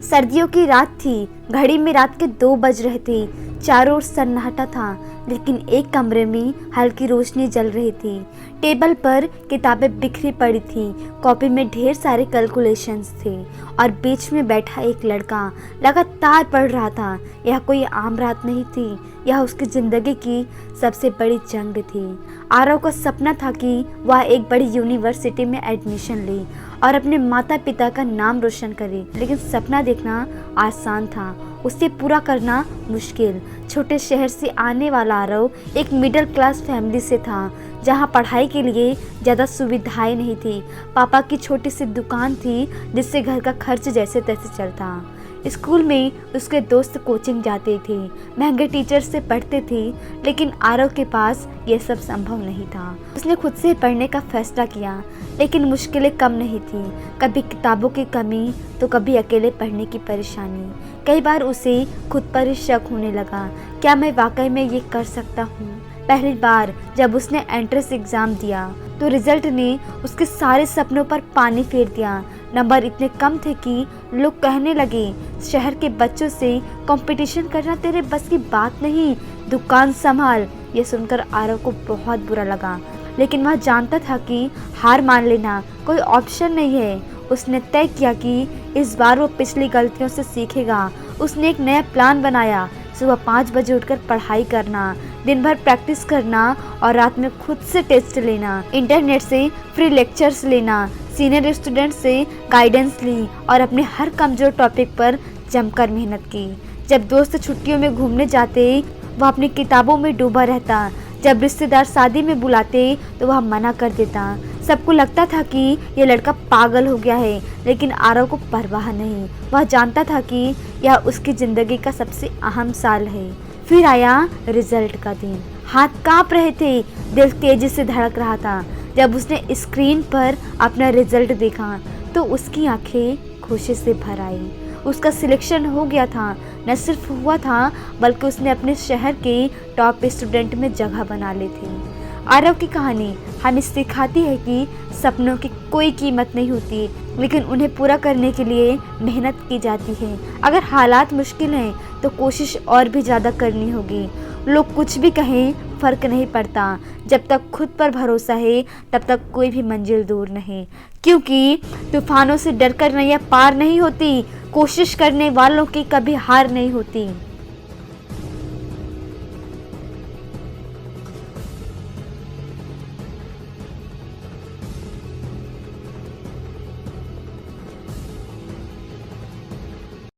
सर्दियों की रात थी। घड़ी में रात के 2 बज रहे थे। चारों ओर सन्नाटा था, लेकिन एक कमरे में हल्की रोशनी जल रही थी। टेबल पर किताबें बिखरी पड़ी थी, कॉपी में ढेर सारे कैलकुलेशंस थे और बीच में बैठा एक लड़का लगातार पढ़ रहा था। यह कोई आम रात नहीं थी, यह उसकी ज़िंदगी की सबसे बड़ी जंग थी। आरव का सपना था कि वह एक बड़ी यूनिवर्सिटी में एडमिशन ले और अपने माता पिता का नाम रोशन करे, लेकिन सपना देखना आसान था, उसे पूरा करना मुश्किल। छोटे शहर से आने वाला आरव एक मिडिल क्लास फैमिली से था, जहां पढ़ाई के लिए ज़्यादा सुविधाएं नहीं थी। पापा की छोटी सी दुकान थी, जिससे घर का खर्च जैसे तैसे चलता। स्कूल में उसके दोस्त कोचिंग जाते थे, महंगे टीचर से पढ़ते थे, लेकिन आरव के पास यह सब संभव नहीं था। उसने खुद से पढ़ने का फैसला किया, लेकिन मुश्किलें कम नहीं थी। कभी किताबों की कमी तो कभी अकेले पढ़ने की परेशानी। कई बार उसे खुद पर ही शक होने लगा, क्या मैं वाकई में ये कर सकता हूँ। पहली बार जब उसने एंट्रेंस एग्ज़ाम दिया तो रिजल्ट ने उसके सारे सपनों पर पानी फेर दिया। नंबर इतने कम थे कि लोग कहने लगे, शहर के बच्चों से कंपटीशन करना तेरे बस की बात नहीं, दुकान संभाल। ये सुनकर आरव को बहुत बुरा लगा, लेकिन वह जानता था कि हार मान लेना कोई ऑप्शन नहीं है। उसने तय किया कि इस बार वो पिछली गलतियों से सीखेगा। उसने एक नया प्लान बनाया, सुबह 5 बजे उठकर पढ़ाई करना, दिन भर प्रैक्टिस करना और रात में खुद से टेस्ट लेना, इंटरनेट से फ्री लेक्चर्स लेना, सीनियर स्टूडेंट से गाइडेंस ली और अपने हर कमज़ोर टॉपिक पर जमकर मेहनत की। जब दोस्त छुट्टियों में घूमने जाते वह अपनी किताबों में डूबा रहता। जब रिश्तेदार शादी में बुलाते तो वह मना कर देता। सबको लगता था कि यह लड़का पागल हो गया है, लेकिन आरव को परवाह नहीं। वह जानता था कि यह उसकी ज़िंदगी का सबसे अहम साल है। फिर आया रिजल्ट का दिन। हाथ कांप रहे थे, दिल तेजी से धड़क रहा था। जब उसने स्क्रीन पर अपना रिजल्ट देखा तो उसकी आंखें खुशी से भर आई। उसका सिलेक्शन हो गया था। न सिर्फ हुआ था, बल्कि उसने अपने शहर के टॉप स्टूडेंट में जगह बना ली थी। आरव की कहानी हमें सिखाती है कि सपनों की कोई कीमत नहीं होती, लेकिन उन्हें पूरा करने के लिए मेहनत की जाती है। अगर हालात मुश्किल हैं तो कोशिश और भी ज़्यादा करनी होगी। लोग कुछ भी कहें, फ़र्क नहीं पड़ता। जब तक खुद पर भरोसा है तब तक कोई भी मंजिल दूर नहीं, क्योंकि तूफानों से डरकर नैया पार नहीं होती, कोशिश करने वालों की कभी हार नहीं होती।